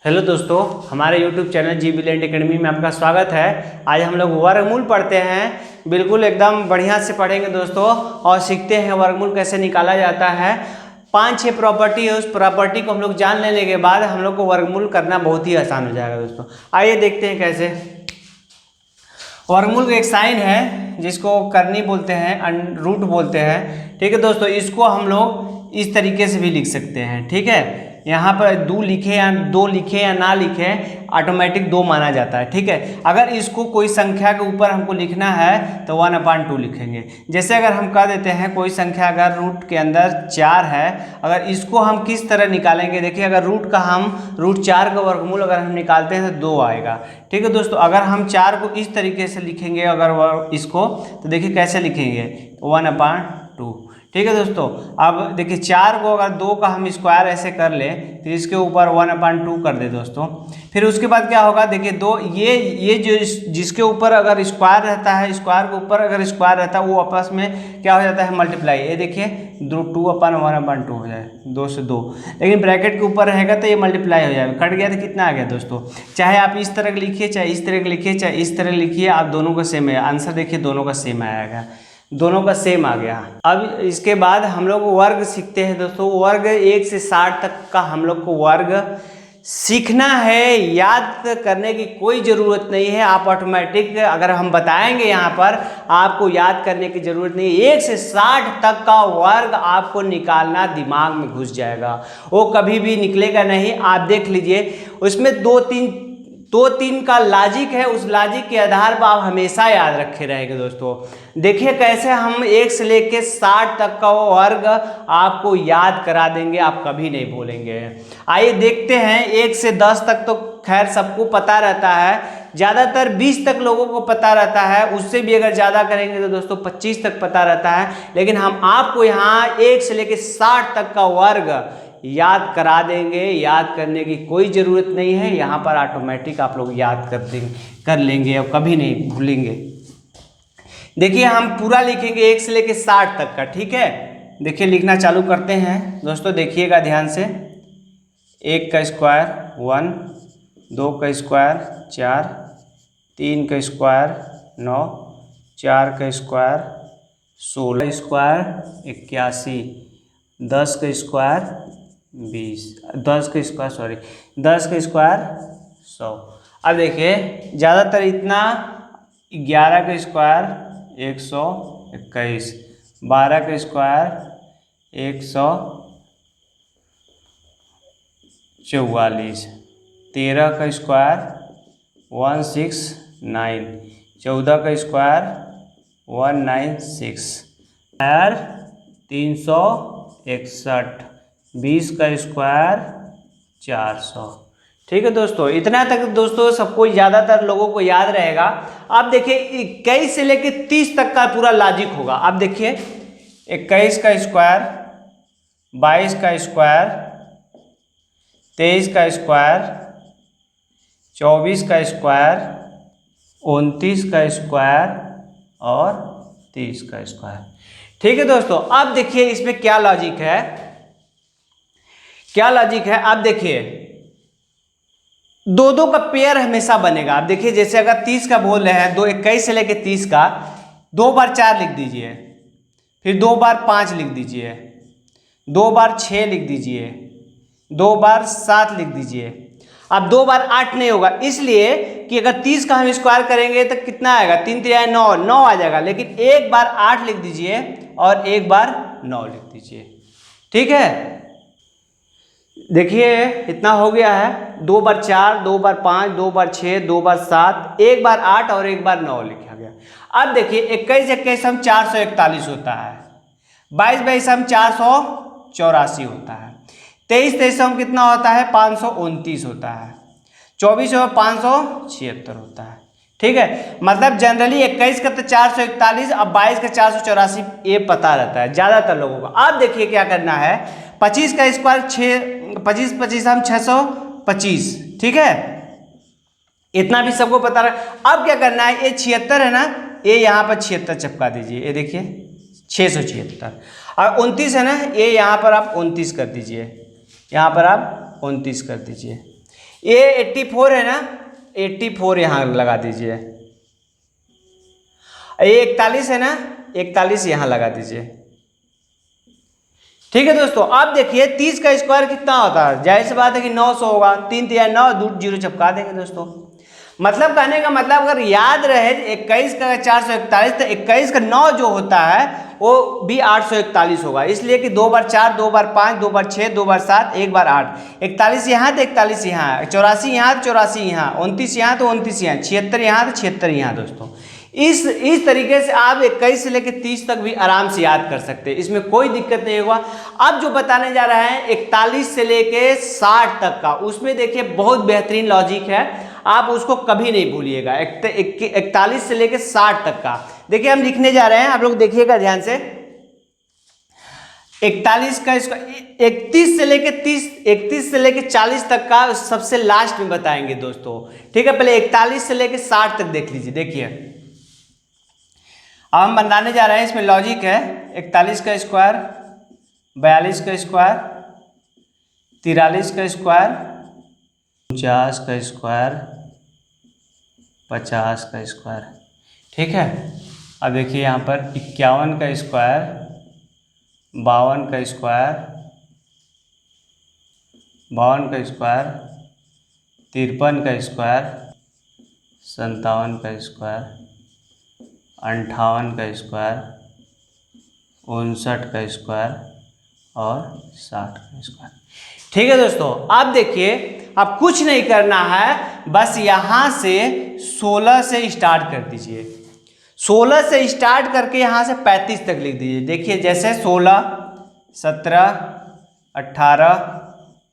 Hello दोस्तों, हमारे YouTube channel जी brilliant academy में आपका स्वागत है। आज हम लोग वर्गमूल पढ़ते हैं। बिल्कुल एकदम बढ़िया से पढ़ेंगे दोस्तों और सीखते हैं वर्गमूल कैसे निकाला जाता है। 5-6 प्रॉपर्टी है, उस प्रॉपर्टी को हम लोग जान लेने के बाद हम लोग को वर्गमूल करना बहुत ही आसान हो जाएगा दोस्तों। आइए देखते हैं कैसे। वर्गमूल का एक साइन है जिसको करनी बोलते हैं, रूट बोलते हैं। ठीक है दोस्तों, इसको हम लोग इस तरीके से भी लिख सकते हैं। ठीक है, यहाँ पर दो लिखे या ना लिखे, ऑटोमेटिक 2 माना जाता है। ठीक है, अगर इसको कोई संख्या के ऊपर हमको लिखना है तो 1/2 लिखेंगे। जैसे अगर हम कह देते हैं कोई संख्या अगर रूट के अंदर 4 है, अगर इसको हम किस तरह निकालेंगे, देखिए अगर रूट 4 का वर्गमूल अगर हम निकालते हैं तो 2 आएगा। ठीक है दोस्तों, अगर हम 4 को इस तरीके से लिखेंगे अगर इसको, तो देखिए कैसे लिखेंगे 1/2। ठीक है दोस्तों, अब देखिए 4 को अगर 2 का हम स्क्वायर ऐसे कर ले तो इसके ऊपर 1/2 कर दे दोस्तों। फिर उसके बाद क्या होगा, देखिए ये जो जिसके ऊपर अगर स्क्वायर रहता है, स्क्वायर के ऊपर अगर स्क्वायर रहता है वो आपस में क्या हो जाता है, मल्टीप्लाई। ये देखिए 2/1/2 हो जाए, 2 से 2, लेकिन ब्रैकेट के ऊपर रहेगा तो ये मल्टीप्लाई हो जाएगा। कट गया तो कितना आ गया दोस्तों। चाहे आप इस तरह लिखिए, चाहे इस तरह लिखिए, चाहे इस तरह लिखिए, आप दोनों का सेम है आंसर। देखिए दोनों का सेम आएगा, दोनों का सेम आ गया। अब इसके बाद हम लोग वर्ग सीखते हैं दोस्तों। वर्ग 1 से 60 तक का हम लोग को वर्ग सीखना है। याद करने की कोई ज़रूरत नहीं है, आप ऑटोमेटिक अगर हम बताएंगे यहाँ पर आपको याद करने की ज़रूरत नहीं है। 1 से 60 तक का वर्ग आपको निकालना दिमाग में घुस जाएगा, वो कभी भी निकलेगा नहीं। आप देख लीजिए उसमें 2-3 का लॉजिक है, उस लॉजिक के आधार पर आप हमेशा याद रखे रहेंगे दोस्तों। देखिए कैसे हम 1 से लेकर 60 तक का वर्ग आपको याद करा देंगे, आप कभी नहीं भूलेंगे। आइए देखते हैं। 1 से 10 तक तो खैर सबको पता रहता है, ज़्यादातर 20 तक लोगों को पता रहता है। उससे भी अगर ज़्यादा करेंगे तो दोस्तों 25 तक पता रहता है। लेकिन हम आपको यहाँ 1 से लेकर 60 तक का वर्ग याद करा देंगे। याद करने की कोई ज़रूरत नहीं है, यहाँ पर ऑटोमेटिक आप लोग याद कर लेंगे और कभी नहीं भूलेंगे। देखिए हम पूरा लिखेंगे 1 से लेकर 60 तक का। ठीक है, देखिए लिखना चालू करते हैं दोस्तों, देखिएगा ध्यान से। 1 का स्क्वायर 1, 2 का स्क्वायर 4, 3 का स्क्वायर 9, 4 का स्क्वायर 16, स्क्वायर 81, 10 का स्क्वायर 20, 10 का स्क्वायर 100। अब देखिए ज़्यादातर इतना 11 का स्क्वायर 121, 12 का स्क्वायर 144, 13 का स्क्वायर 169, 14 का स्क्वायर 196, 361, 20 का स्क्वायर 400। ठीक है दोस्तों, इतना तक दोस्तों सबको ज़्यादातर लोगों को याद रहेगा। अब देखिए 21 से लेकर 30 तक का पूरा लॉजिक होगा। अब देखिए 21 का स्क्वायर, 22 का स्क्वायर, 23 का स्क्वायर, 24 का स्क्वायर, 29 का स्क्वायर और 30 का स्क्वायर। ठीक है दोस्तों, अब देखिए इसमें क्या लॉजिक है, अब देखिए 2-2 का पेयर हमेशा बनेगा। अब देखिए जैसे अगर 30 का बोल रहे हैं, 21 से लेके 30 का 2 बार 4 लिख दीजिए, फिर 2 बार 5 लिख दीजिए, 2 बार 6 लिख दीजिए, 2 बार 7 लिख दीजिए। अब 2 बार 8 नहीं होगा, इसलिए कि अगर 30 का हम स्क्वायर करेंगे तो कितना आएगा, 3 3 9 आ जाएगा। लेकिन 1 बार 8 लिख दीजिए और 1 बार 9 लिख दीजिए। ठीक है, देखिए इतना हो गया है। 2 बार 4, 2 बार 5, 2 बार 6, 2 बार 7, 1 बार 8 और 1 बार 9 लिखा गया। अब देखिए 21 हम 441 होता है, 22 हम 484 होता है, 23 हम कितना होता है 529 होता है, 24 और 576 होता है। ठीक है, मतलब जनरली 21 का तो 441, अब 22 का 484 ये पता रहता है ज़्यादातर लोगों को। अब देखिए क्या करना है, 25 का स्क्वायर 25 हम 625। ठीक है, इतना भी सबको पता रहा। अब क्या करना है, ये 76 है ना, ये यहाँ पर 76 चिपका दीजिए। ये देखिए 676 और 29 है ना, ये यहाँ पर आप 29 कर दीजिए, यहाँ पर आप 29 कर दीजिए। ये 84 है ना, 84 यहाँ लगा दीजिए। ये 41 है ना, 41 यहाँ लगा दीजिए। ठीक है दोस्तों, अब देखिए 30 का स्क्वायर कितना होता है, जाहिर सी बात है कि 900 होगा। 3 तिया 9, 2 जीरो चिपका देंगे दोस्तों। मतलब कहने का मतलब अगर याद रहे 21 का 441, तो 21 का 9 जो होता है वो भी 841 होगा। इसलिए कि 2 बार 4, 2 बार 5, 2 बार 6, 2 बार 7, 1 बार 8। 41 यहाँ तो 41 यहाँ, 84 यहाँ तो 84 यहाँ, 29 यहाँ तो 29 यहाँ, 76 यहाँ तो 76 यहाँ दोस्तों। इस तरीके से आप 21 से लेकर 30 तक भी आराम से याद कर सकते हैं, इसमें कोई दिक्कत नहीं होगा। अब जो बताने जा रहा है 41 से लेके 60 तक का, उसमें देखिए बहुत बेहतरीन लॉजिक है, आप उसको कभी नहीं भूलिएगा। 41 से लेके 60 तक का देखिए हम लिखने जा रहे हैं, आप लोग देखिएगा ध्यान से। 41 का इसको 31 से लेके 30, 31 से लेके 40 तक का सबसे लास्ट में बताएंगे दोस्तों। ठीक है, पहले 41 से लेके 60 तक देख लीजिए। देखिए अब हम बनाने जा रहे हैं, इसमें लॉजिक है। 41 का स्क्वायर, 42 का स्क्वायर, 43 का स्क्वायर, 49 का स्क्वायर, 50 का स्क्वायर। ठीक है, अब देखिए यहाँ पर 51 का स्क्वायर, 52 का स्क्वायर, 52 का स्क्वायर, 53 का स्क्वायर, 57 का स्क्वायर, 58 का स्क्वायर, 59 का स्क्वायर और 60 का स्क्वायर। ठीक है दोस्तों, अब देखिए अब कुछ नहीं करना है, बस यहाँ से 16 से स्टार्ट कर दीजिए। 16 से स्टार्ट करके यहाँ से 35 तक लिख दीजिए। देखिए जैसे 16, 17, 18,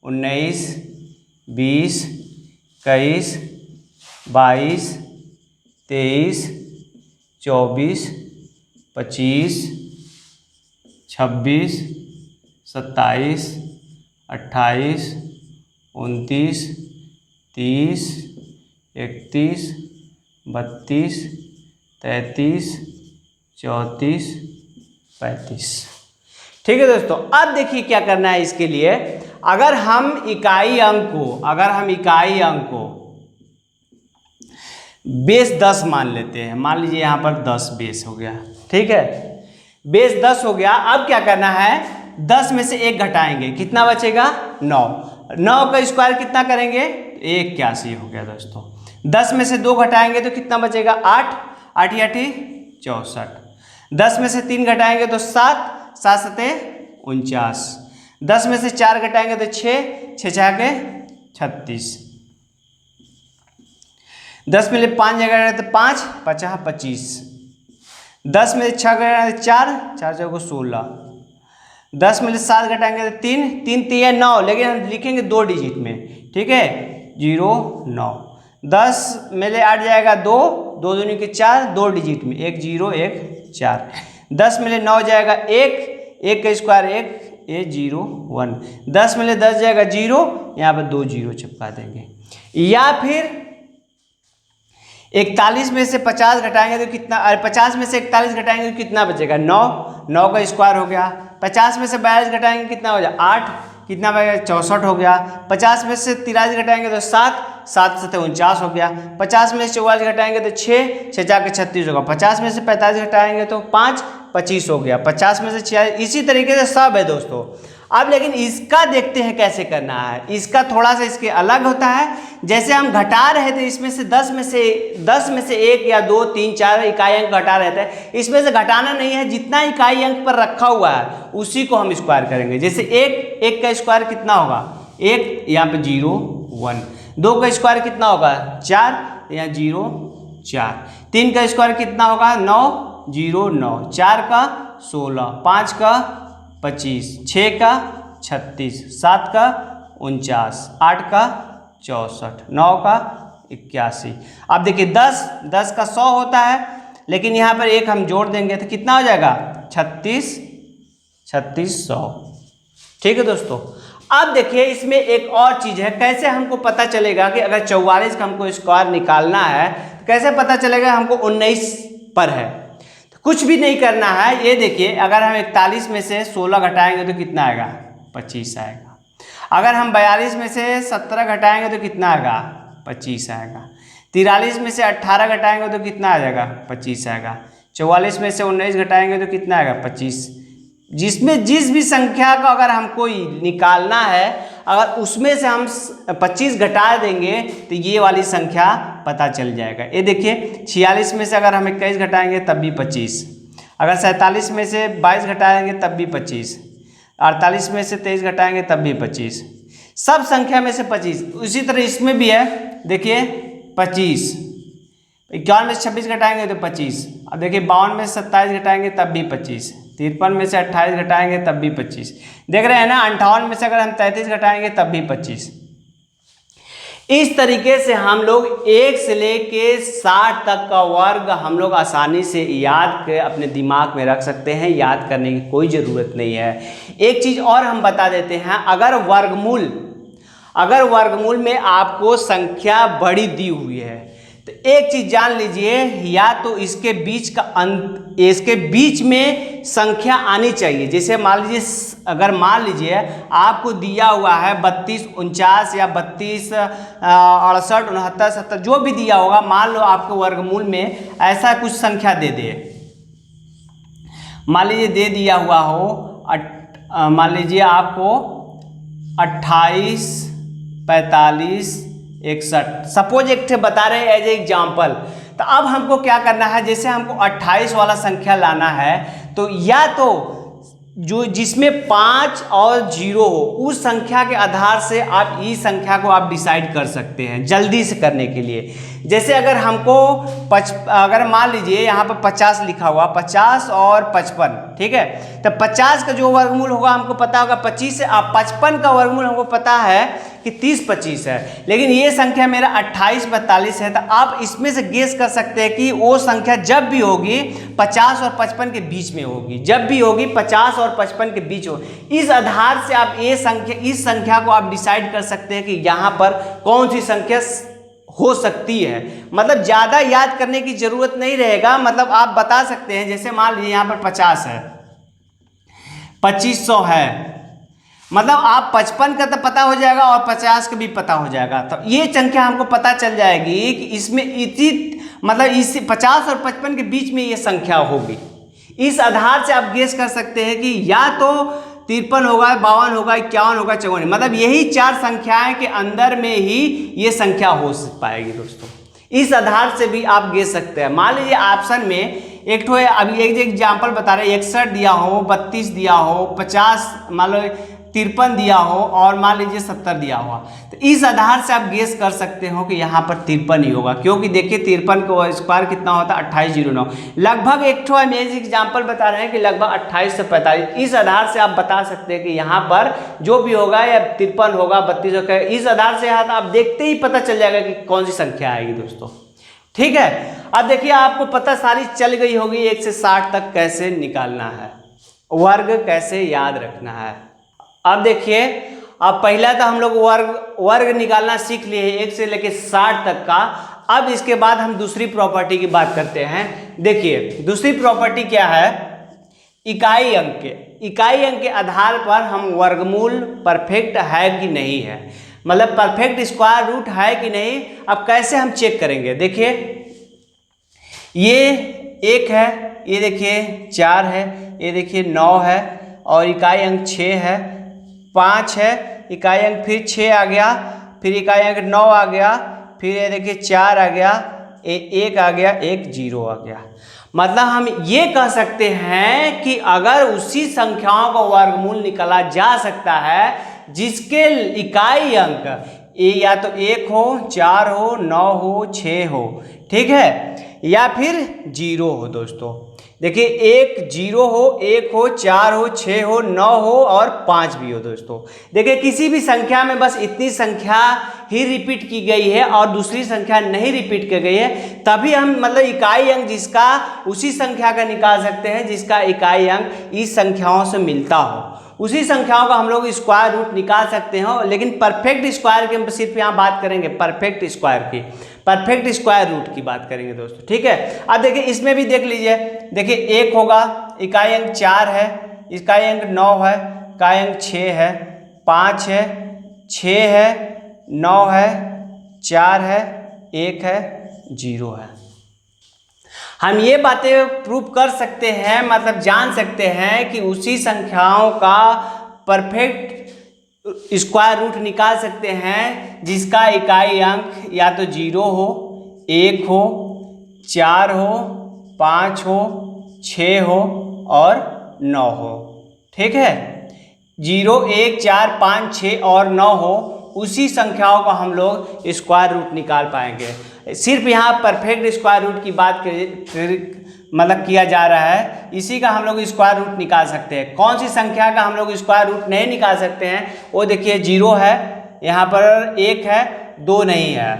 19, 20, 21, 22, 23, 24, 25, 26, 27, 28, 29, 30, 31, 32, 33, 34, 35। ठीक है दोस्तों, अब देखिए क्या करना है इसके लिए। अगर हम इकाई अंक को बेस 10 मान लेते हैं, मान लीजिए यहाँ पर 10 बेस हो गया। ठीक है, बेस 10 हो गया। अब क्या करना है, 10 में से 1 घटाएंगे, कितना बचेगा 9। 9 का स्क्वायर कितना करेंगे, 81 हो गया दोस्तों। 10 में से 2 घटाएंगे तो कितना बचेगा 8, 8 या 64। 10 में से 3 घटाएंगे तो 7, 7 सते 49। 10 में से 4 घटाएंगे तो 6, 6 छः के 36। 10 में से 5 जगह तो 5, 5 25। 10 में से 6 घटाएंगे तो 4, 4 जगह 16। 10 में से 7 घटाएंगे तो 3, 3 तिया 9, लेकिन हम लिखेंगे 2 डिजिट में। ठीक है, 0 9। 10 में से 8 जाएगा 2, 2 दूनी के 4, 2 डिजिट में, 1 0 1 4। 10 में से 9 जाएगा 1, 1 का स्क्वायर 1, 0 1। 10 में से 10 जाएगा 0, यहाँ पर 2 0 चिपका देंगे। या फिर 41 में से 50 घटाएंगे तो कितना, 50 में से 41 घटाएंगे तो कितना बचेगा 9, 9 का स्क्वायर हो गया। 50 में से 42 घटाएंगे कितना हो जाएगा 8, कितना बचेगा 64 हो गया। 50 में से 43 घटाएंगे तो 7, 7 से 49 हो गया। 50 में से 44 घटाएंगे तो 6, 6 जाके 36 होगा। 50 में से 45 घटाएंगे तो 5, 25 हो गया। 50 में से 46, इसी तरीके से सब है दोस्तों। अब लेकिन इसका देखते हैं कैसे करना है। इसका थोड़ा सा इसके अलग होता है। जैसे हम घटा रहे थे, इसमें से 10 में से 1 या 2 3 4 इकाई अंक घटा रहे थे, इसमें से घटाना नहीं है, जितना इकाई अंक पर रखा हुआ है उसी को हम स्क्वायर करेंगे। जैसे 1 का स्क्वायर कितना होगा 1, यहाँ पे 0 1। 2 का स्क्वायर कितना होगा 4, यहाँ 0 4। 3 का स्क्वायर कितना होगा 9, 0 9। 4 का 16, 5 का 25, 6 का 36, 7 का 49, 8 का 64, 9 का 81। अब देखिए 10 का 100 होता है, लेकिन यहाँ पर 1 हम जोड़ देंगे तो कितना हो जाएगा 36, 3600। ठीक है दोस्तों, अब देखिए इसमें एक और चीज़ है। कैसे हमको पता चलेगा कि अगर 44 का हमको स्क्वायर निकालना है तो कैसे पता चलेगा हमको 19 पर है। कुछ भी नहीं करना है। ये देखिए अगर हम 41 में से 16 घटाएंगे तो कितना आएगा 25 आएगा। अगर हम 42 में से 17 घटाएंगे तो कितना आएगा? 25 आएगा। 43 में से 18 घटाएंगे तो कितना आ जाएगा? 25 आएगा। 44 में से 19 घटाएंगे तो कितना आएगा? 25। जिसमें जिस भी संख्या का अगर हमको निकालना है, अगर उसमें से हम 25 घटा देंगे तो ये वाली संख्या पता चल जाएगा। ये देखिए 46 में से अगर हम 21 घटाएंगे तब भी 25, अगर 47 में से 22 घटाएंगे तब भी 25, 48 में से 23 घटाएंगे तब भी 25, सब संख्या में से 25। उसी तरह इसमें भी है, देखिए 25, 51 में से 26 घटाएंगे तो 25। अब देखिए 52 में से 27 घटाएंगे तब भी 25, 53 में से 28 घटाएंगे तब भी 25। देख रहे हैं ना, 58 में से अगर हम 33 घटाएंगे तब भी 25। इस तरीके से हम लोग 1 से लेके 60 तक का वर्ग हम लोग आसानी से याद कर अपने दिमाग में रख सकते हैं, याद करने की कोई ज़रूरत नहीं है। एक चीज़ और हम बता देते हैं, अगर वर्गमूल में आपको संख्या बड़ी दी हुई है तो एक चीज़ जान लीजिए, या तो इसके बीच में संख्या आनी चाहिए। जैसे मान लीजिए आपको दिया हुआ है 32, 49 या 32, 68, 69, 70, जो भी दिया होगा, मान लो आपको वर्गमूल में ऐसा कुछ संख्या दे दे, मान लीजिए दे दिया हुआ हो, मान लीजिए आपको 28, 45, 61, सपोज एक बता रहे हैं एज ए एग्जाम्पल। तो अब हमको क्या करना है, जैसे हमको 28 वाला संख्या लाना है, तो या तो जो जिसमें 5 और 0 हो, उस संख्या के आधार से आप इस संख्या को आप डिसाइड कर सकते हैं जल्दी से करने के लिए। जैसे अगर हमको अगर मान लीजिए यहाँ पर 50 लिखा हुआ, 50 और 55, ठीक है, तो 50 का जो वर्गमूल होगा हमको पता होगा 25 है, अब 55 का वर्गमूल हमको पता है कि 30, 25 है, लेकिन ये संख्या मेरा 28, 42 है। तो आप इसमें से गेस कर सकते हैं कि वो संख्या जब भी होगी 50 और 55 के बीच में होगी, जब भी होगी 50 और 55 के बीच हो। इस आधार से आप इस संख्या को आप डिसाइड कर सकते हैं कि यहाँ पर कौन सी संख्या हो सकती है। मतलब ज़्यादा याद करने की ज़रूरत नहीं रहेगा, मतलब आप बता सकते हैं। जैसे मान लीजिए यहाँ पर 50 है, 2500 है, मतलब आप 55 का तो पता हो जाएगा और 50 का भी पता हो जाएगा। तो ये संख्या हमको पता चल जाएगी कि इसमें इस 50 और 55 के बीच में ये संख्या होगी। इस आधार से आप गेस कर सकते हैं कि या तो 53 होगा, 52 होगा, 51 होगा, 54, मतलब यही 4 संख्याएं के अंदर में ही ये संख्या हो पाएगी दोस्तों। इस आधार से भी आप गेस सकते हैं। मान लीजिए ऑप्शन में एक ठो अभी एक एग्जाम्पल बता रहे, 61 दिया हो, 32 दिया हो, 50 मान लो 53 दिया हो, और मान लीजिए 70 दिया हुआ, तो इस आधार से आप गेस कर सकते हो कि यहाँ पर 53 ही होगा, क्योंकि देखिए 53 का स्क्वायर कितना होता है? 2809। लगभग एक ठो हम एग्जाम्पल बता रहे हैं कि लगभग 28 से 45। इस आधार से आप बता सकते हैं कि यहाँ पर जो भी होगा या 53 होगा, 32 होगा। इस आधार से आप देखते ही पता चल जाएगा कि कौन सी संख्या आएगी दोस्तों, ठीक है। अब देखिए आपको पता सारी चल गई होगी 1 से 60 तक कैसे निकालना है, वर्ग कैसे याद रखना है। अब देखिए, अब पहला तो हम लोग वर्ग निकालना सीख लिए 1 से लेकर 60 तक का। अब इसके बाद हम दूसरी प्रॉपर्टी की बात करते हैं। देखिए दूसरी प्रॉपर्टी क्या है, इकाई अंक के आधार पर हम वर्गमूल परफेक्ट है कि नहीं है, मतलब परफेक्ट स्क्वायर रूट है कि नहीं। अब कैसे हम चेक करेंगे, देखिए ये 1 है, ये देखिए 4 है, ये देखिए 9 है, और इकाई अंक 6 है, 5 है, इकाई अंक फिर 6 आ गया, फिर इकाई अंक 9 आ गया, फिर ये देखिए 4 आ गया, 1 आ गया, 1 0 आ गया। मतलब हम ये कह सकते हैं कि अगर उसी संख्याओं का वर्गमूल निकाला जा सकता है जिसके इकाई अंक या तो 1 हो, 4 हो, 9 हो, 6 हो, ठीक है, या फिर 0 हो दोस्तों। देखिए 1 0 हो, 1 हो, 4 हो, 6 हो, 9 हो और 5 भी हो दोस्तों। देखिए किसी भी संख्या में बस इतनी संख्या ही रिपीट की गई है और दूसरी संख्या नहीं रिपीट की गई है, तभी हम मतलब इकाई अंक जिसका उसी संख्या का निकाल सकते हैं जिसका इकाई अंक इस संख्याओं से मिलता हो। उसी संख्याओं का हम लोग स्क्वायर रूट निकाल सकते हो, लेकिन परफेक्ट स्क्वायर की हम सिर्फ यहाँ बात करेंगे, परफेक्ट स्क्वायर रूट की बात करेंगे दोस्तों, ठीक है। अब देखिए इसमें भी देख लीजिए, देखिए 1 होगा, इकाई अंक 4 है, इकाई अंक 9 है, इकाई अंक 6 है, 5 है, 6 है, 9 है, 4 है, 1 है, 0 है। हम ये बातें प्रूव कर सकते हैं, मतलब जान सकते हैं कि उसी संख्याओं का परफेक्ट स्क्वायर रूट निकाल सकते हैं जिसका इकाई अंक या तो 0 हो, 1 हो, 4 हो, 5 हो, 6 हो और 9 हो। ठीक है, 0, 1, 4, 5, 6 और 9 हो, उसी संख्याओं का हम लोग स्क्वायर रूट निकाल पाएंगे। सिर्फ यहाँ परफेक्ट स्क्वायर रूट की बात मतलब किया जा रहा है, इसी का हम लोग स्क्वायर रूट निकाल सकते हैं। कौन सी संख्या का हम लोग स्क्वायर रूट नहीं निकाल सकते हैं, वो देखिए 0 है, यहाँ पर 1 है, 2 नहीं है,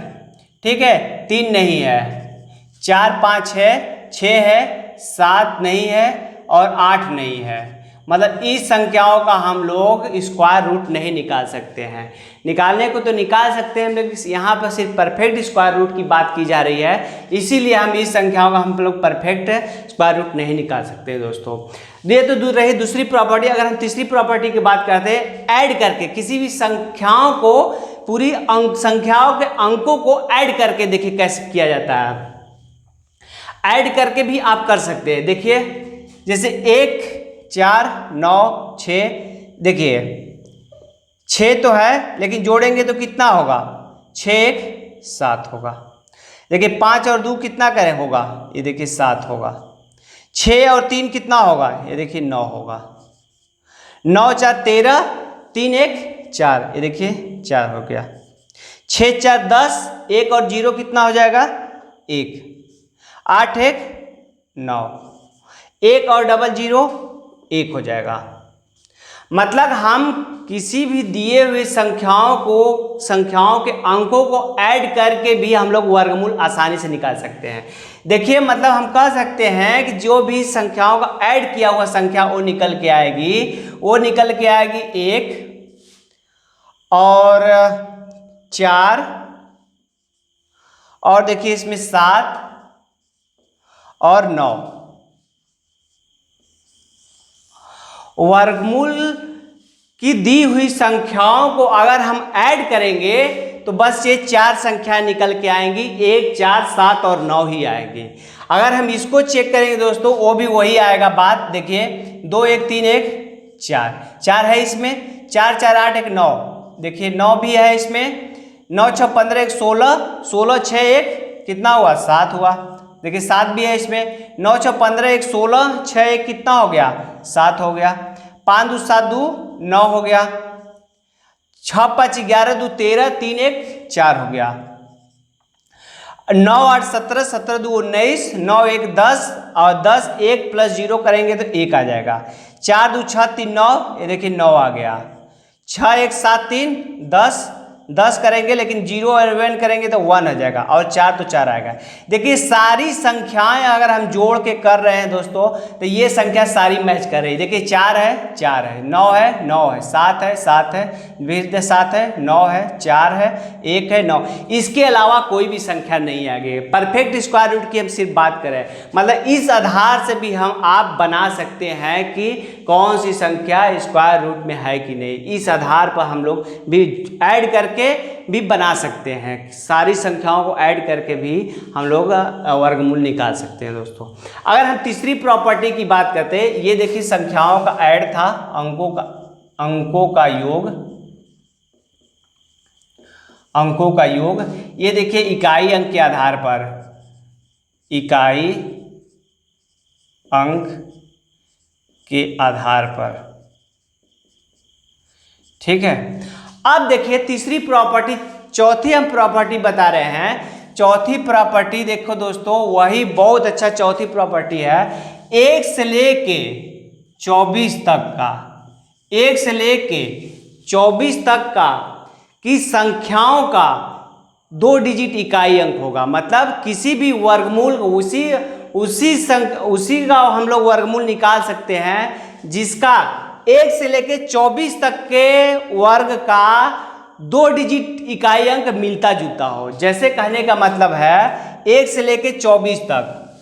ठीक है, 3 नहीं है, 4, 5 है, 6 है, 7 नहीं है और 8 नहीं है। मतलब इस संख्याओं का हम लोग स्क्वायर रूट नहीं निकाल सकते हैं। निकालने को तो निकाल सकते हैं, लेकिन यहाँ पर सिर्फ परफेक्ट स्क्वायर रूट की बात की जा रही है, इसीलिए हम इस संख्याओं का हम लोग परफेक्ट स्क्वायर रूट नहीं निकाल सकते दोस्तों। ये तो दूर रही दूसरी प्रॉपर्टी। अगर हम तीसरी प्रॉपर्टी की बात करते हैं, ऐड करके किसी भी संख्याओं को, पूरी संख्याओं के अंकों को ऐड करके देखिए कैसे किया जाता है। ऐड करके भी आप कर सकते हैं। देखिए जैसे 1, 4, 9, 6, देखिए 6 तो है, लेकिन जोड़ेंगे तो कितना होगा, 6, 1, 7 होगा। देखिए 5 और 2 कितना करें होगा, ये देखिए 7 होगा। 6 और 3 कितना होगा, ये देखिए 9 होगा। 9, 4, 13, 3, 1, 4, ये देखिए 4 हो गया। 6, 4, 10, 1 और 0 कितना हो जाएगा, 1। 8, 1, 9, 1 और डबल 0 1 हो जाएगा। मतलब हम किसी भी दिए हुए संख्याओं के अंकों को ऐड करके भी हम लोग वर्गमूल आसानी से निकाल सकते हैं। देखिए मतलब हम कह सकते हैं कि जो भी संख्याओं का ऐड किया हुआ संख्या वो निकल के आएगी 1 और 4 और देखिए इसमें 7 और 9। वर्गमूल की दी हुई संख्याओं को अगर हम ऐड करेंगे तो बस ये 4 संख्या निकल के आएंगी, 1, 4, 7 और 9 ही आएंगी। अगर हम इसको चेक करेंगे दोस्तों, वो भी वही आएगा बात। देखिए 2, 1, 3, 1, 4 है इसमें, 4, 4, 8, 1, 9, देखिए 9 भी है इसमें, 9, 6, 15, 1, 16, 16, 6, 1 कितना हुआ, 7 हुआ। देखिए 7 भी है इसमें, 9, 6, 15, 1, 16, 6, 1 कितना हो गया, 7 हो गया। 5, 2, 7, 2, 9 हो गया। 6, 5, 11, 2, 13, 3, 1, 4 हो गया। 9, 8, 17, 17, 2, 19, 9, 1, 10 और 10 1 प्लस 0 करेंगे तो 1 आ जाएगा। 4, 2, 6, 3, 9, ये देखिए 9 आ गया। 6, 1, 7, 3, 10 करेंगे, लेकिन 0 और 1 करेंगे तो 1 आ जाएगा और 4 तो 4 आएगा। देखिए सारी संख्याएं अगर हम जोड़ के कर रहे हैं दोस्तों, तो ये संख्या सारी मैच कर रही है। देखिए 4 है, 4 है, 9 है, 9 है, 7 है, 7 है, 7 है, 9 है, 4 है, 1 है, 9। इसके अलावा कोई भी संख्या नहीं आ गई। परफेक्ट स्क्वायर रूट की हम सिर्फ बात करें, मतलब इस आधार से भी आप बना सकते हैं कि कौन सी संख्या स्क्वायर रूट में है कि नहीं। इस आधार पर हम लोग भी ऐड करके भी बना सकते हैं। सारी संख्याओं को ऐड करके भी हम लोग वर्गमूल निकाल सकते हैं दोस्तों। अगर हम तीसरी प्रॉपर्टी की बात करते हैं, ये देखिए संख्याओं का ऐड था, अंकों का योग, ये देखिए इकाई अंक के आधार पर, इकाई अंक के आधार पर, ठीक है। अब देखिए तीसरी प्रॉपर्टी, चौथी हम प्रॉपर्टी बता रहे हैं। चौथी प्रॉपर्टी देखो दोस्तों, वही बहुत अच्छा चौथी प्रॉपर्टी है। 1 से लेके 24 तक का, 1 से लेके 24 तक का की संख्याओं का 2 डिजिट इकाई अंक होगा। मतलब किसी भी वर्गमूल उसी का हम लोग वर्गमूल निकाल सकते हैं जिसका 1 से लेके 24 तक के वर्ग का 2 डिजिट इकाई अंक मिलता जुलता हो। जैसे कहने का मतलब है 1 से लेके 24 तक,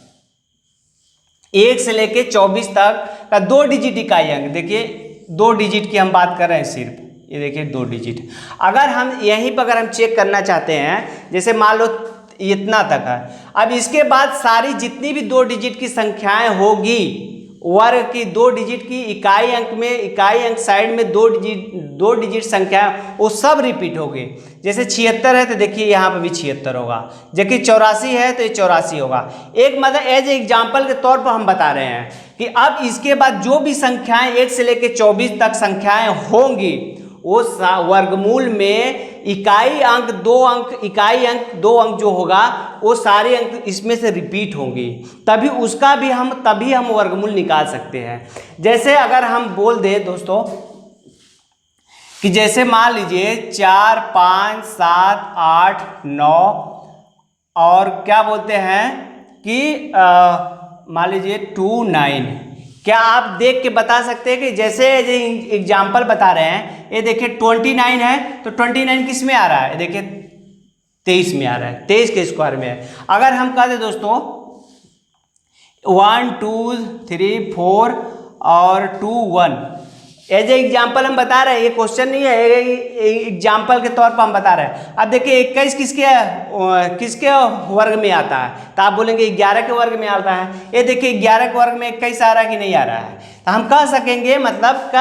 1 से लेके 24 तक का 2 डिजिट इकाई अंक, देखिए 2 डिजिट की हम बात कर रहे हैं सिर्फ, ये देखिए 2 डिजिट। अगर हम यहीं पर अगर हम चेक करना चाहते हैं, जैसे मान लो इतना तक है, अब इसके बाद सारी जितनी भी 2 डिजिट की संख्याएं होगी वर्ग की, 2 डिजिट की इकाई अंक में, इकाई अंक साइड में 2 डिजिट संख्याएं वो सब रिपीट होगी। जैसे 76 है तो देखिए यहाँ पर भी 76 होगा, जबकि 84 है तो ये 84 होगा। एक मतलब एज एग्जाम्पल के तौर पर हम बता रहे हैं कि अब इसके बाद जो भी संख्याएं 1 से लेकर 24 तक संख्याएं होंगी वो वर्गमूल में इकाई अंक 2 अंक जो होगा वो सारे अंक इसमें से रिपीट होंगी, तभी हम वर्गमूल निकाल सकते हैं। जैसे अगर हम बोल दें दोस्तों कि जैसे मान लीजिए 4, 5, 7, 8, 9 और क्या बोलते हैं कि मान लीजिए 2, 9। क्या आप देख के बता सकते हैं कि जैसे एग्जाम्पल बता रहे हैं, ये देखिए 29 है तो 29 किस में आ रहा है, देखिए 23 में आ रहा है, 23 के स्क्वायर में है। अगर हम कह दें दोस्तों 1, 2, 3, 4 और 2, 1, एज एग्जाम्पल हम बता रहे हैं, ये क्वेश्चन नहीं है, एग्जाम्पल के तौर पर हम बता रहे हैं। अब देखिए 21 किसके वर्ग में आता है, तो आप बोलेंगे 11 के वर्ग में आता है। ये देखिए 11 के वर्ग में 21 आ रहा है कि नहीं आ रहा है, तो हम कह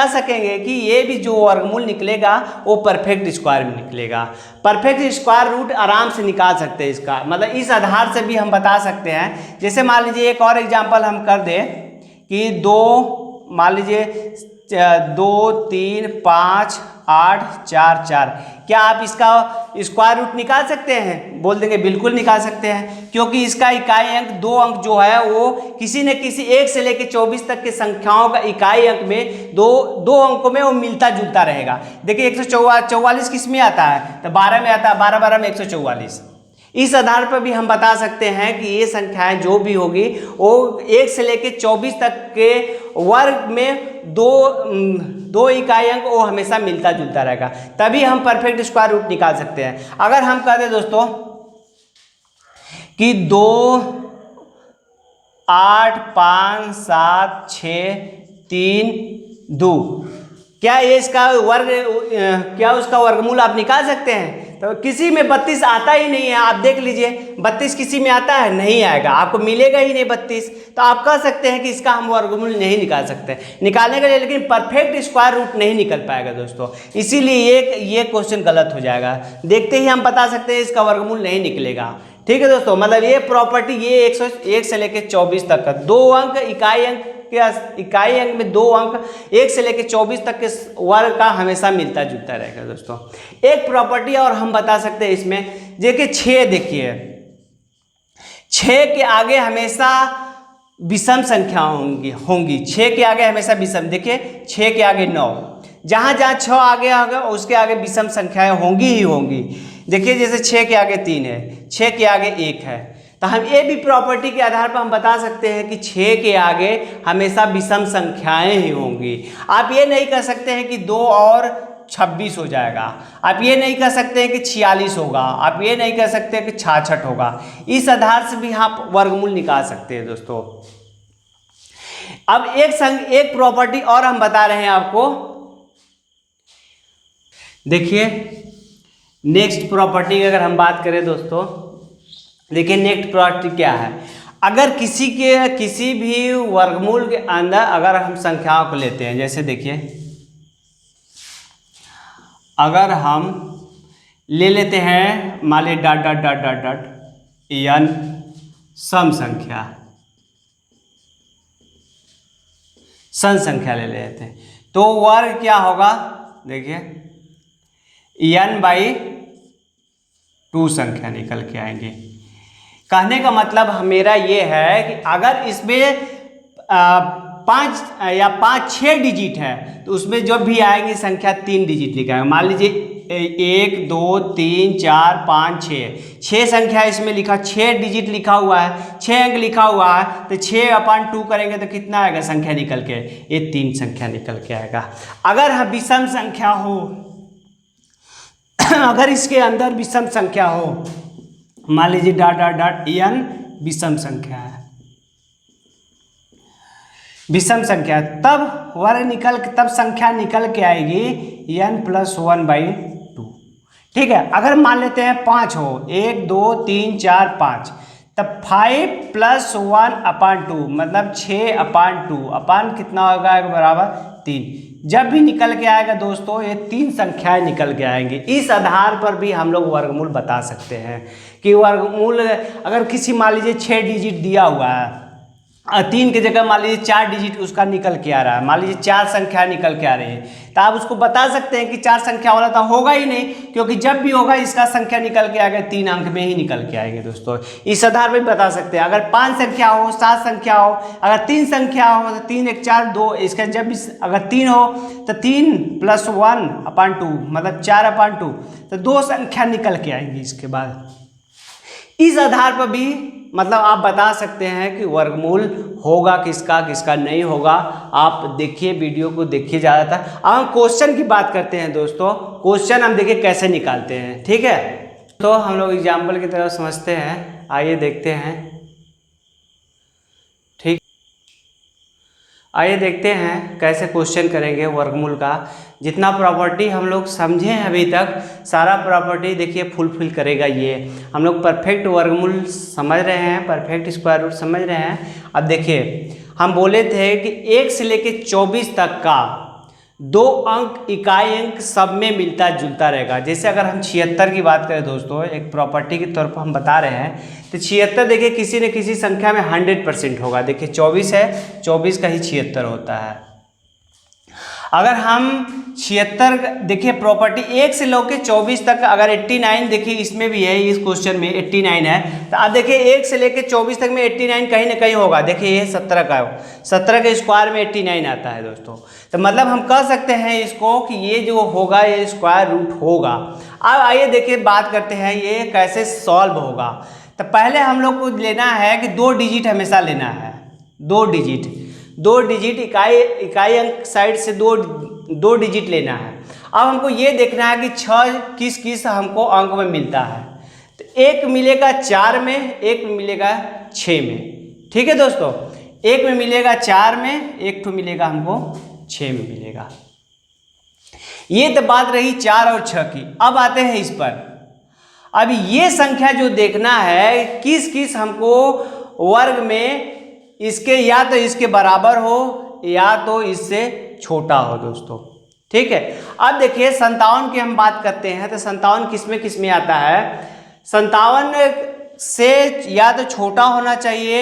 सकेंगे कि ये भी जो वर्गमूल निकलेगा वो परफेक्ट स्क्वायर में निकलेगा। परफेक्ट स्क्वायर रूट आराम से निकाल सकते हैं इसका, मतलब इस आधार से भी हम बता सकते हैं। जैसे मान लीजिए एक और एग्जाम्पल हम कर दें कि 2, 3, 5, 8, 4, 4, क्या आप इसका स्क्वायर रूट निकाल सकते हैं? बोल देंगे बिल्कुल निकाल सकते हैं, क्योंकि इसका इकाई अंक 2 अंक जो है वो किसी न किसी 1 से लेकर 24 तक के संख्याओं का इकाई अंक में दो अंकों में वो मिलता जुलता रहेगा। देखिए 144 किस में आता है, तो 12 में आता है, 12 12 में 144। इस आधार पर भी हम बता सकते हैं कि ये संख्याएं जो भी होगी वो 1 से लेकर 24 तक के वर्ग में दो इकाई अंक वो हमेशा मिलता जुलता रहेगा, तभी हम परफेक्ट स्क्वायर रूट निकाल सकते हैं। अगर हम कह दें दोस्तों कि 2, 8, 5, 7, 6, 3, 2, क्या ये क्या उसका वर्गमूल आप निकाल सकते हैं? तो किसी में 32 आता ही नहीं है, आप देख लीजिए 32 किसी में आता है, नहीं आएगा, आपको मिलेगा ही नहीं 32, तो आप कह सकते हैं कि इसका हम वर्गमूल नहीं निकाल सकते निकालने के लिए, लेकिन परफेक्ट स्क्वायर रूट नहीं निकल पाएगा दोस्तों, इसीलिए ये क्वेश्चन गलत हो जाएगा। देखते ही हम बता सकते हैं इसका वर्गमूल नहीं निकलेगा। ठीक है दोस्तों, मतलब ये प्रॉपर्टी ये 101 से लेकर 24 तक का 2 अंक इकाई अंक में 2 अंक 1 से लेकर 24 तक के वर्ग का हमेशा मिलता जुलता रहेगा दोस्तों। एक प्रॉपर्टी और हम बता सकते हैं इसमें, देखिए 6, देखिए 6 के आगे हमेशा विषम संख्या होंगी 6 के आगे हमेशा विषम। देखिए 6 के आगे 9, जहाँ 6 आगे होगा उसके आगे विषम संख्याएं होंगी ही होंगी। देखिए जैसे 6 के आगे 3 है, 6 के आगे 1 है, तो हम ये भी प्रॉपर्टी के आधार पर हम बता सकते हैं कि 6 के आगे हमेशा विषम संख्याएं ही होंगी। आप ये नहीं कह सकते हैं कि 2 और 26 हो जाएगा, आप ये नहीं कह सकते हैं कि 46 होगा, आप ये नहीं कह सकते हैं कि 66 होगा। इस आधार से भी आप वर्गमूल निकाल सकते हैं दोस्तों। अब एक प्रॉपर्टी और हम बता रहे हैं आपको, देखिए नेक्स्ट प्रॉपर्टी की अगर हम बात करें दोस्तों, देखिए नेक्स्ट प्रॉपर्टी क्या है। अगर किसी भी वर्गमूल के अंदर अगर हम संख्याओं को लेते हैं, जैसे देखिए अगर हम ले लेते हैं मान लीजिए dot dot dot dot dot n सम संख्या ले लेते हैं, तो वर्ग क्या होगा, देखिए n/2 संख्या निकल के आएंगे। कहने का मतलब मेरा ये है कि अगर इसमें 5 या 5-6 डिजिट है तो उसमें जब भी आएंगी संख्या 3 डिजिट लिखा है। मान लीजिए 1, 2, 3, 4, 5, 6 संख्या इसमें लिखा, 6 डिजिट लिखा हुआ है, 6 अंक लिखा हुआ है, तो 6/2 करेंगे तो कितना आएगा संख्या निकल के, ये 3 संख्या निकल के आएगा। अगर हम विषम संख्या हो अगर इसके अंदर विषम संख्या हो, मान लीजिए n विषम संख्या है, विषम संख्या, तब वर्ग निकल तब संख्या निकल के आएगी n+1/2। ठीक है, अगर मान लेते हैं 5 हो, 1 2 3 4 5, तब 5 + 1/2 मतलब 6/2 अपान कितना होगा बराबर 3। जब भी निकल के आएगा दोस्तों ये 3 संख्याएं निकल के आएंगी। इस आधार पर भी हम लोग वर्गमूल बता सकते हैं कि वर्गमूल अगर किसी मान लीजिए 6 डिजिट दिया हुआ है, 3 की जगह मान लीजिए 4 डिजिट उसका निकल के आ रहा है, मान लीजिए 4 संख्या निकल के आ रही है, तो आप उसको बता सकते हैं कि 4 संख्या वाला तो होगा ही नहीं, क्योंकि जब भी होगा इसका संख्या निकल के आएगा 3 अंक में ही निकल के आएंगे दोस्तों। इस आधार पर भी बता सकते हैं। अगर 5 संख्या हो, 7 संख्या हो, अगर 3 संख्या हो तो 3 1 4 2, इसका जब अगर 3 हो तो 3 + 1/2 मतलब 4/2, तो 2 संख्या निकल के आएंगी इसके बाद। इस आधार पर भी मतलब आप बता सकते हैं कि वर्गमूल होगा किसका किसका नहीं होगा। आप देखिए, वीडियो को देखिए ज़्यादातर। अब हम क्वेश्चन की बात करते हैं दोस्तों। क्वेश्चन हम देखिए कैसे निकालते हैं, ठीक है। तो हम लोग एग्जाम्पल की तरफ समझते हैं, आइए देखते हैं। ठीक, आइए देखते हैं कैसे क्वेश्चन करेंगे वर्गमूल का। जितना प्रॉपर्टी हम लोग समझे हैं अभी तक, सारा प्रॉपर्टी देखिए फुलफिल करेगा ये। हम लोग परफेक्ट वर्गमूल समझ रहे हैं, परफेक्ट स्क्वायर रूट समझ रहे हैं। अब देखिए, हम बोले थे कि 1 से लेके 24 तक का 2 अंक इकाई अंक सब में मिलता जुलता रहेगा। जैसे अगर हम 76 की बात करें दोस्तों, एक प्रॉपर्टी के तौर पर हम बता रहे हैं, तो 76 देखिए किसी न किसी संख्या में 100% होगा। देखिए 24 है, 24 का ही 76 होता है। अगर हम 76 देखिए प्रॉपर्टी 1 से लेके 24 तक, अगर 89 देखिए इसमें भी है, इस क्वेश्चन में 89 है, तो आप देखिए 1 से लेके 24 तक में 89 कहीं ना कहीं होगा। देखिए ये 17 का हो, 17 के स्क्वायर में 89 आता है दोस्तों। तो मतलब हम कह सकते हैं इसको कि ये जो होगा ये स्क्वायर रूट होगा। अब आइए देखिए बात करते हैं ये कैसे सॉल्व होगा। तो पहले हम लोग को लेना है कि 2 डिजिट हमेशा लेना है, 2 डिजिट इकाई अंक साइड से 2 डिजिट लेना है। अब हमको ये देखना है कि 6 किस किस हमको अंक में मिलता है। तो एक मिलेगा 4 में, एक मिलेगा 6 में। ठीक है दोस्तों, एक में मिलेगा 4 में, एक तो मिलेगा हमको 6 में मिलेगा। ये तो बात रही 4 और 6 की। अब आते हैं इस पर। अब ये संख्या जो देखना है किस किस हमको वर्ग में इसके या तो इसके बराबर हो या तो इससे छोटा हो दोस्तों। ठीक है, अब देखिए 57 की हम बात करते हैं, तो 57 किस में आता है। 57 से या तो छोटा होना चाहिए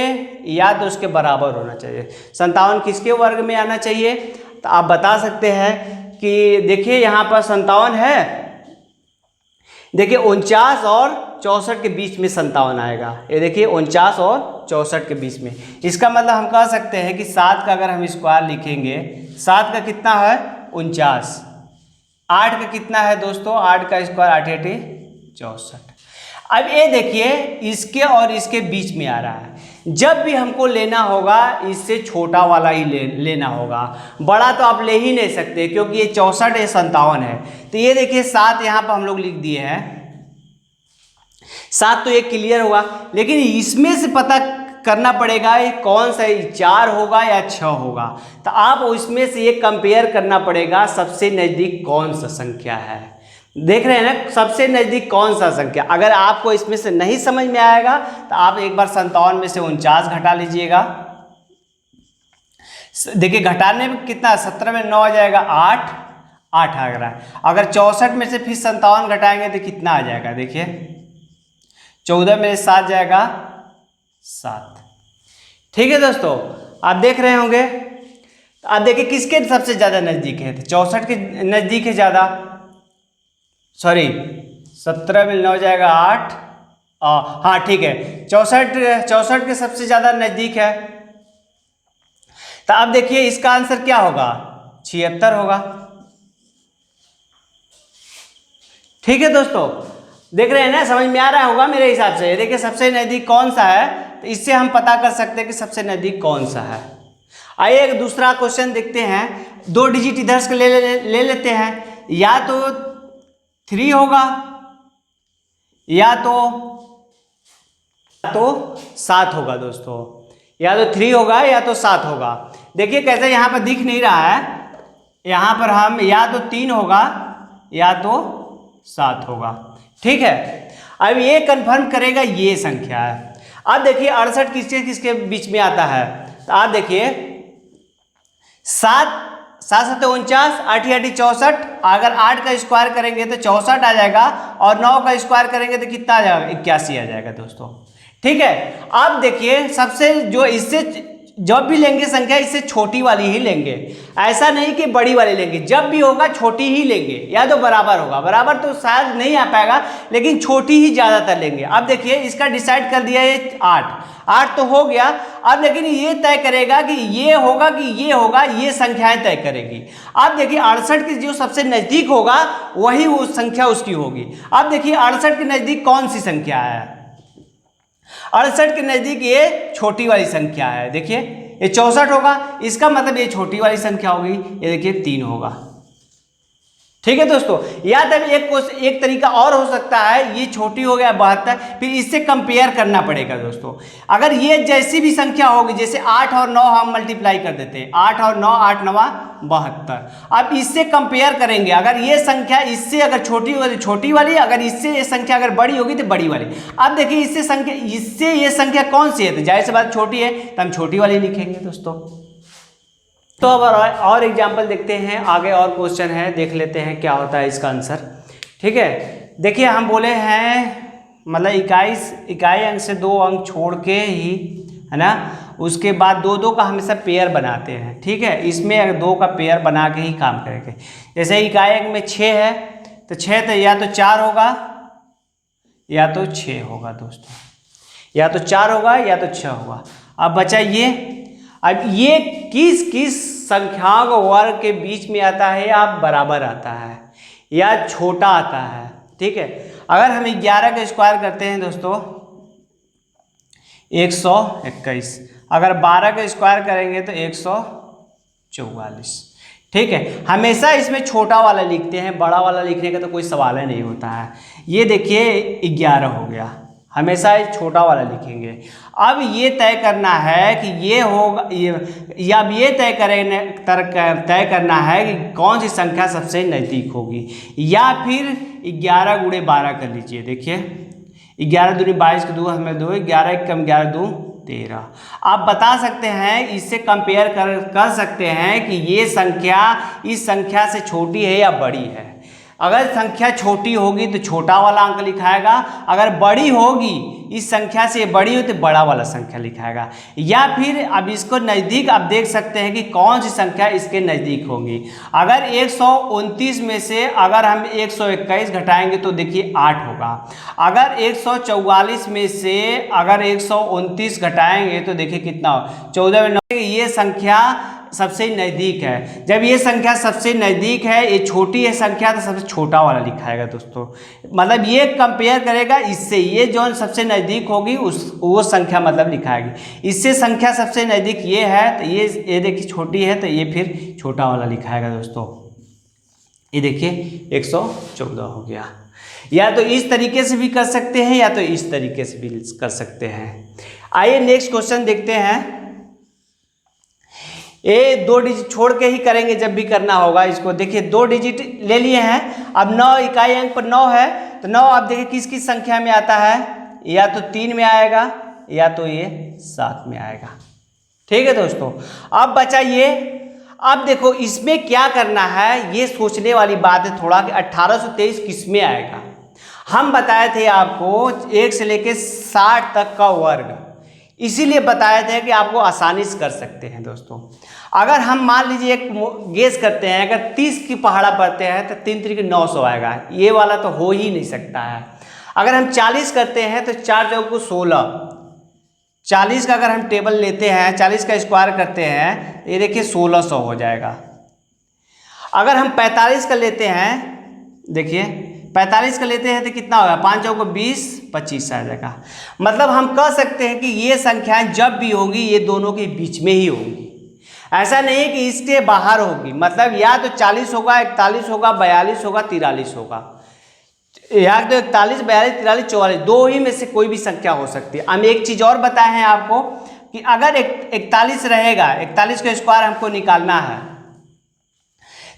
या तो उसके बराबर होना चाहिए। 57 किसके वर्ग में आना चाहिए, तो आप बता सकते हैं कि देखिए यहाँ पर 57 है, देखिए 49 और 64 के बीच में 57 आएगा। ये देखिए 49 और 64 के बीच में। इसका मतलब हम कह सकते हैं कि 7 का अगर हम स्क्वायर लिखेंगे, 7 का कितना है 49, 8 का कितना है दोस्तों, 8 का स्क्वायर 8 8 64। अब ये देखिए इसके और इसके बीच में आ रहा है। जब भी हमको लेना होगा इससे छोटा वाला ही लेना होगा, बड़ा तो आप ले ही नहीं सकते क्योंकि ये 64 है 57 है। तो ये देखिए 7 यहाँ पर हम लोग लिख दिए हैं, 7 तो ये क्लियर होगा, लेकिन इसमें से पता करना पड़ेगा ये कौन सा 4 होगा या 6 होगा। तो आप उसमें से ये कंपेयर करना पड़ेगा सबसे नज़दीक कौन सा संख्या है। देख रहे हैं ना, सबसे नज़दीक कौन सा संख्या। अगर आपको इसमें से नहीं समझ में आएगा तो आप एक बार 57 में से 49 घटा लीजिएगा। देखिए घटाने में कितना, 17 में 9 आ जाएगा, 8 आ रहा है। अगर 64 में से फिर 57 घटाएंगे तो कितना आ जाएगा, देखिए 14 में 7 जाएगा 7। ठीक है दोस्तों, आप देख रहे होंगे। आप देखिए किसके सबसे ज़्यादा नज़दीक है, तो 64 के नज़दीक है ज़्यादा। सॉरी 17 में 9 जाएगा 8, हाँ ठीक है 64 के सबसे ज़्यादा नज़दीक है। तो अब देखिए इसका आंसर क्या होगा, 76 होगा। ठीक है दोस्तों, देख रहे हैं ना, समझ में आ रहा होगा मेरे हिसाब से। देखिए सबसे नज़दीक कौन सा है, तो इससे हम पता कर सकते हैं कि सबसे नज़दीक कौन सा है। आइए एक दूसरा क्वेश्चन देखते हैं। 2 डिजिट इधर से ले लेते हैं, या तो 3 होगा या तो 7 होगा दोस्तों, या तो 3 होगा या तो 7 होगा। देखिए कैसे यहाँ पर दिख नहीं रहा है, यहाँ पर हम या तो 3 होगा या तो 7 होगा। ठीक है, अब ये कंफर्म करेगा ये संख्या है। अब देखिए 68 किसके किसके बीच में आता है, तो आप देखिए 7 7 49, 8 8 64, अगर 8 का स्क्वायर करेंगे तो 64 आ जाएगा और 9 का स्क्वायर करेंगे तो कितना आ जाएगा, 81 आ जाएगा दोस्तों। ठीक है, अब देखिए सबसे जो इससे जब भी लेंगे संख्या इससे छोटी वाली ही लेंगे, ऐसा नहीं कि बड़ी वाली लेंगे, जब भी होगा छोटी ही लेंगे, या तो बराबर होगा, बराबर तो शायद नहीं आ पाएगा लेकिन छोटी ही ज़्यादातर लेंगे। अब देखिए इसका डिसाइड कर दिया ये 8 तो हो गया। अब लेकिन ये तय करेगा कि ये होगा कि ये होगा, ये संख्याएं तय करेगी। अब देखिए 68 के जो सबसे नज़दीक होगा वही वो संख्या उसकी होगी। अब देखिए 68 के नज़दीक कौन सी संख्या है, 68 के नज़दीक ये छोटी वाली संख्या है। देखिए ये 64 होगा, इसका मतलब ये छोटी वाली संख्या होगी, ये देखिए 3 होगा। ठीक है दोस्तों, या तब एक तरीका और हो सकता है, ये छोटी हो गया 72, फिर इससे कंपेयर करना पड़ेगा दोस्तों। अगर ये जैसी भी संख्या होगी, जैसे 8 और 9 हम मल्टीप्लाई कर देते हैं, 8 और 9 8 9 72। अब इससे कंपेयर करेंगे, अगर ये संख्या इससे अगर छोटी होगी तो छोटी वाली, अगर इससे ये संख्या अगर बड़ी होगी तो बड़ी वाली। अब देखिए इससे ये संख्या कौन सी है, तो जाहिर सी बात छोटी है तो हम छोटी वाली लिखेंगे दोस्तों। तो अब और एग्जाम्पल देखते हैं, आगे और क्वेश्चन है, देख लेते हैं क्या होता है इसका आंसर। ठीक है, देखिए हम बोले हैं मतलब इकाई अंक से 2 अंक छोड़ के ही, है ना, उसके बाद 2 का हमेशा पेयर बनाते हैं। ठीक है, इसमें अगर 2 का पेयर बना के ही काम करेंगे। जैसे इकाई अंक में 6 है तो 6 तो या तो 4 होगा या तो 6 होगा दोस्तों, या तो 4 होगा या तो 6 होगा। अब बचा ये, अब ये किस संख्याओं का वर्ग के बीच में आता है, या बराबर आता है या छोटा आता है। ठीक है, अगर हम 11 का स्क्वायर करते हैं दोस्तों 121, अगर 12 का स्क्वायर करेंगे तो 144। ठीक है, हमेशा इसमें छोटा वाला लिखते हैं, बड़ा वाला लिखने का तो कोई सवाल ही नहीं होता है। ये देखिए 11 हो गया, हमेशा छोटा वाला लिखेंगे। अब ये तय करना है कि ये होगा या अब ये तय करना है कि कौन सी संख्या सबसे नज़दीक होगी, या फिर 11 गुणे 12 कर लीजिए। देखिए 11 दूनी 22 के 2 हमें 2, 11 एक कम 11 2 13। आप बता सकते हैं, इससे कंपेयर कर सकते हैं कि ये संख्या इस संख्या से छोटी है या बड़ी है। अगर संख्या छोटी होगी तो छोटा वाला अंक लिखाएगा, अगर बड़ी होगी इस संख्या से बड़ी हो तो बड़ा वाला संख्या लिखाएगा। या फिर अब इसको नज़दीक आप देख सकते हैं कि कौन सी संख्या इसके नज़दीक होगी। अगर 129 में से अगर हम 121 घटाएंगे तो देखिए 8 होगा। अगर 144 में से अगर 129 घटाएंगे तो देखिए कितना हो, 14 में 9। ये संख्या सबसे नज़दीक है। जब ये संख्या सबसे नज़दीक है, ये छोटी है संख्या, तो सबसे छोटा वाला लिखाएगा दोस्तों। मतलब ये कंपेयर करेगा इससे, ये जो सबसे नज़दीक होगी वो संख्या मतलब लिखाएगी। इससे संख्या सबसे नज़दीक ये है तो ये देखिए छोटी है तो ये फिर छोटा वाला लिखाएगा दोस्तों। ये देखिए 114 हो गया। या तो इस तरीके से भी कर सकते हैं या तो इस तरीके से भी कर सकते हैं। आइए नेक्स्ट क्वेश्चन देखते हैं। ये 2 डिजिट छोड़ के ही करेंगे जब भी करना होगा इसको। देखिए 2 डिजिट ले लिए हैं, अब 9 इकाई अंक पर 9 है तो 9 आप देखिए किस किस संख्या में आता है, या तो 3 में आएगा या तो ये 7 में आएगा। ठीक है दोस्तों, अब बचा ये। अब देखो इसमें क्या करना है, ये सोचने वाली बात है थोड़ा कि 1823 किस में आएगा। हम बताए थे आपको 1 से लेकर 60 तक का वर्ग, इसीलिए बताए थे कि आपको आसानी से कर सकते हैं दोस्तों। अगर हम मान लीजिए एक गेस करते हैं, अगर 30 की पहाड़ा पढ़ते हैं तो 3 3 900 आएगा, ये वाला तो हो ही नहीं सकता है। अगर हम 40 करते हैं तो 4 चौक को 16, 40 का अगर हम टेबल लेते हैं, 40 का स्क्वायर करते हैं तो ये देखिए 1600 हो जाएगा। अगर हम 45 का लेते हैं, देखिए 45 का लेते हैं तो कितना होगा, 5 चौक को 20, 25 आ जाएगा। मतलब हम कह सकते हैं कि ये संख्याएं जब भी होगी ये दोनों के बीच में ही होगी, ऐसा नहीं कि इसके बाहर होगी। मतलब या तो 40 होगा, 41 होगा, 42 होगा, 43 होगा, या तो 41, 42, 43, 44, 2 ही में से कोई भी संख्या हो सकती है। हम एक चीज़ और बताए हैं आपको, कि अगर 41 रहेगा, 41 का स्क्वायर हमको निकालना है,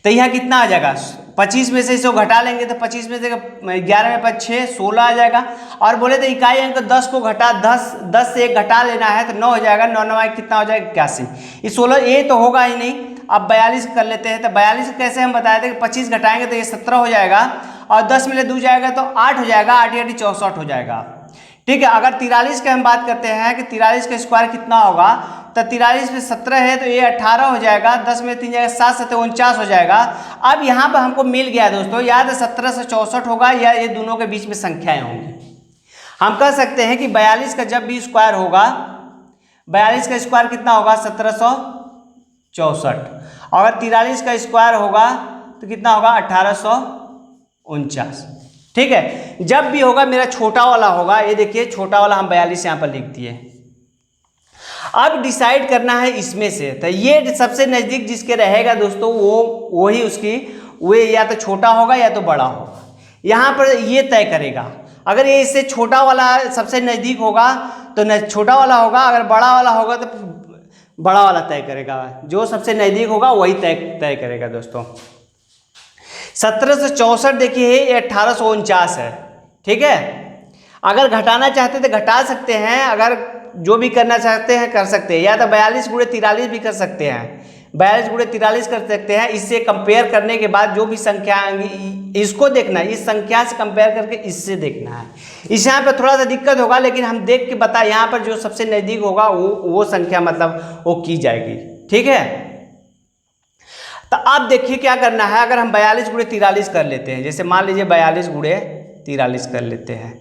तो यह कितना आ जाएगा, 25 में से इसको घटा लेंगे तो 25 में से 11 में 5 6 16 आ जाएगा। और बोले तो इकाई अंक 10 को घटा 10 से 1 घटा लेना है तो 9 हो जाएगा, 9 9 कितना हो जाएगा 81। ये 16 ये तो होगा ही नहीं। अब 42 कर लेते हैं, तो 42 कैसे हम बताए थे कि 25 घटाएंगे तो ये 17 हो जाएगा और 10 में 2 जाएगा तो 8 हो जाएगा, 8 8 64 हो जाएगा। ठीक है, अगर 43 की हम बात करते हैं कि 43 का स्क्वायर कितना होगा, तो 43 में 17 है तो ये 18 हो जाएगा, 10 में 3 जाएगा 7 7 49 हो जाएगा। अब यहाँ पर हमको मिल गया दोस्तों, या तो 17 से 64 होगा या ये दोनों के बीच में संख्याएं होंगी। हम कह सकते हैं कि 42 का जब भी स्क्वायर होगा, 42 का स्क्वायर कितना होगा 1764, और 43 का स्क्वायर होगा तो कितना होगा 1849। ठीक है, जब भी होगा मेरा छोटा वाला होगा, ये देखिए छोटा वाला हम 42 यहाँ पर लिख दिए। अब डिसाइड करना है इसमें से, तो ये सबसे नज़दीक जिसके रहेगा दोस्तों वही उसकी वे या तो छोटा होगा या तो बड़ा होगा, यहाँ पर ये तय करेगा। अगर ये इससे छोटा वाला सबसे नज़दीक होगा तो छोटा वाला होगा, अगर बड़ा वाला होगा तो बड़ा वाला तय करेगा, जो सबसे नज़दीक होगा वही तय करेगा दोस्तों। 1764 देखिए ये 1849 है। ठीक है, अगर घटाना चाहते तो घटा सकते हैं, अगर जो भी करना चाहते हैं कर सकते हैं, या तो 42 गुणे 43 भी कर सकते हैं, 42 गुणे 43 कर सकते हैं। इससे कंपेयर करने के बाद जो भी संख्या आएंगी इसको देखना है, इस संख्या से कंपेयर करके इससे देखना है। इस यहाँ पर थोड़ा सा दिक्कत होगा, लेकिन हम देख के बता, यहाँ पर जो सबसे नज़दीक होगा वो संख्या मतलब वो की जाएगी। ठीक है, तो आप देखिए क्या करना है। अगर हम 42 गुणे 43 कर लेते हैं, जैसे मान लीजिए 42 गुणे 43 कर लेते हैं,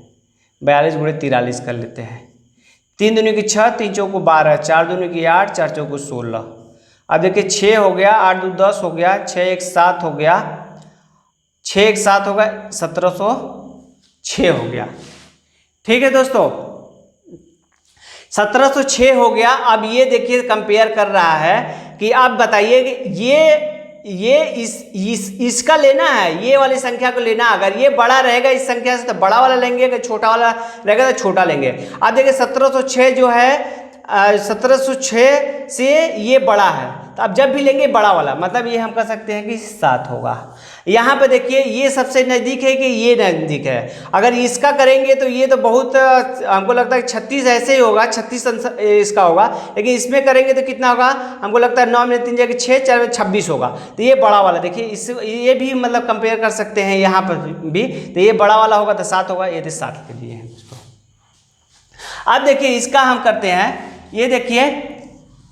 42 गुणे 43 कर लेते हैं, 3 दूनी की 6, 3 चौको 12, 4 दूनी की 8, 4 चौको 16। अब देखिए 6 हो गया, 8 2 10 हो गया, 6 1 7 हो गया, 6 1 7 होगा 1706 हो गया। ठीक है दोस्तों, 1706 हो गया। अब ये देखिए कंपेयर कर रहा है कि आप बताइए कि इसका लेना है, ये वाली संख्या को लेना। अगर ये बड़ा रहेगा इस संख्या से तो बड़ा वाला लेंगे, अगर छोटा वाला रहेगा तो छोटा लेंगे। अब देखिए 1706 जो है 1706 से ये बड़ा है, तो अब जब भी लेंगे बड़ा वाला, मतलब ये हम कह सकते हैं कि 7 होगा। यहाँ पे देखिए ये सबसे नज़दीक है कि ये नज़दीक है। अगर इसका करेंगे तो ये तो बहुत हमको लगता है 36 ऐसे ही होगा, 36 इसका होगा, लेकिन इसमें करेंगे तो कितना होगा, हमको लगता है 9 में 3 जाके 6, 4 में 26 होगा। तो ये बड़ा वाला देखिए, इस ये भी मतलब कंपेयर कर सकते हैं यहाँ पर भी, तो ये बड़ा वाला होगा तो 7 होगा, ये तो 7 के लिए है दोस्तों। अब देखिए इसका हम करते हैं, ये देखिए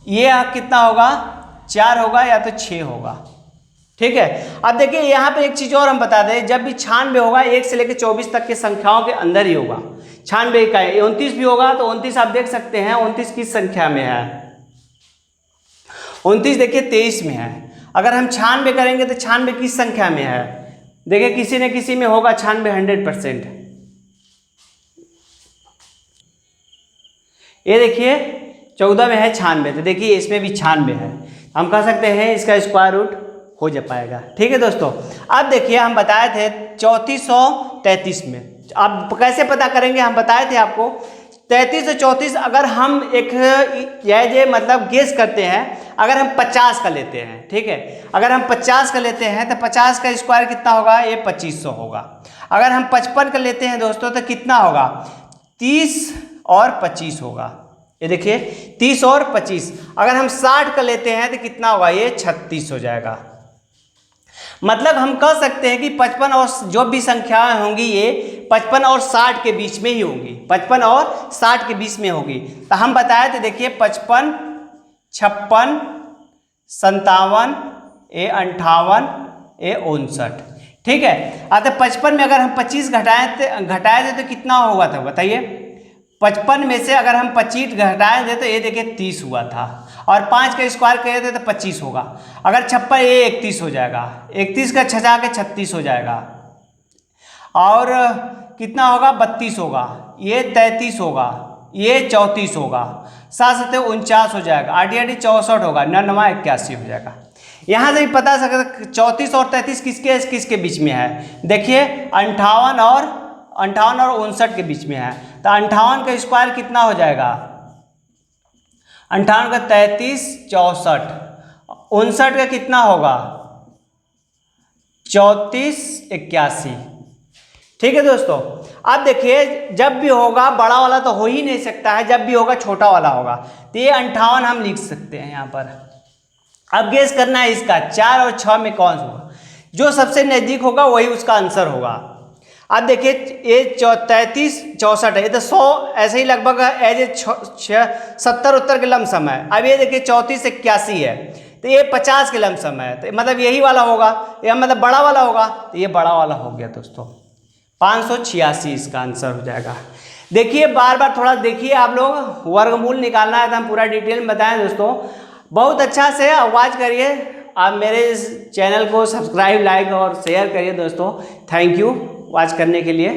ये कितना होगा 4 होगा या तो 6 होगा। ठीक है, अब देखिए यहाँ पे एक चीज़ और हम बता दें, जब भी 96 होगा 1 से लेकर 24 तक के संख्याओं के अंदर ही होगा। 96 का 29 भी होगा, तो 29 आप देख सकते हैं 29 किस संख्या में है, 29 देखिए 23 में है। अगर हम 96 करेंगे तो 96 किस संख्या में है, देखिए किसी न किसी में होगा 96 100%। ये देखिए 14 में है 96, तो देखिए इसमें भी 96 है, हम कह सकते हैं इसका स्क्वायर रूट हो जा पाएगा। ठीक है दोस्तों, अब देखिए हम बताए थे 3433 में, अब कैसे पता करेंगे हम बताए थे आपको। 33 से 34 अगर हम एक मतलब गेस करते हैं, अगर हम 50 का लेते हैं, ठीक है, अगर हम 50 का लेते हैं तो 50 का स्क्वायर कितना होगा, ये 2500 होगा। अगर हम 55 का लेते हैं दोस्तों तो कितना होगा, 30 और 25 होगा। ये देखिए 30 और 25। अगर हम 60 का लेते हैं तो कितना होगा, ये 36 हो जाएगा। मतलब हम कह सकते हैं कि 55 और जो भी संख्याएं होंगी ये 55 और 60 के बीच में ही होंगी, 55 और 60 के बीच में होगी। तो हम बताए थे देखिए 55, 56, 57, ये 58, ये 59। ठीक है, अतः 55 में अगर हम 25 घटाए थे तो कितना हुआ था बताइए। 55 में से अगर हम 25 घटाए थे तो ये देखिए 30 हुआ था, और 5 का स्क्वायर करे थे तो 25 होगा। अगर 56 ये 31 हो जाएगा, 31 का 6 जाके 36 हो जाएगा, और कितना होगा 32 होगा, ये 33 होगा, ये 34 होगा, 7 7 49 हो जाएगा, 8 8 64 होगा, 9 9 81 हो जाएगा। यहाँ से भी पता सकते 34 और 33 किसके बीच में है, देखिए 58 और 59 के बीच में है। तो 58 का स्क्वायर कितना हो जाएगा, 58 का 33, 64, 59 का कितना होगा 34, 81। ठीक है दोस्तों, अब देखिए जब भी होगा बड़ा वाला तो हो ही नहीं सकता है, जब भी होगा छोटा वाला होगा, तो ये 58 हम लिख सकते हैं यहाँ पर। अब गेस करना है इसका 4 और 6 में कौन सा होगा, जो सबसे नज़दीक होगा वही उसका आंसर होगा। अब देखिए ये 33, 64 है, ये तो 100 ऐसे ही लगभग एज ए 70 उत्तर के लमसम है। अब ये देखिए 34, 81 है, तो ये 50 के लमसम है, तो मतलब यही वाला होगा, ये मतलब बड़ा वाला होगा, तो ये बड़ा वाला हो गया दोस्तों। 586 इसका आंसर हो जाएगा। देखिए बार बार थोड़ा देखिए आप लोग, वर्गमूल निकालना है तो हम पूरा डिटेल में बताएं दोस्तों। बहुत अच्छा से आवाज़ करिए, आप मेरे इस चैनल को सब्सक्राइब, लाइक और शेयर करिए दोस्तों। थैंक यू वॉच करने के लिए।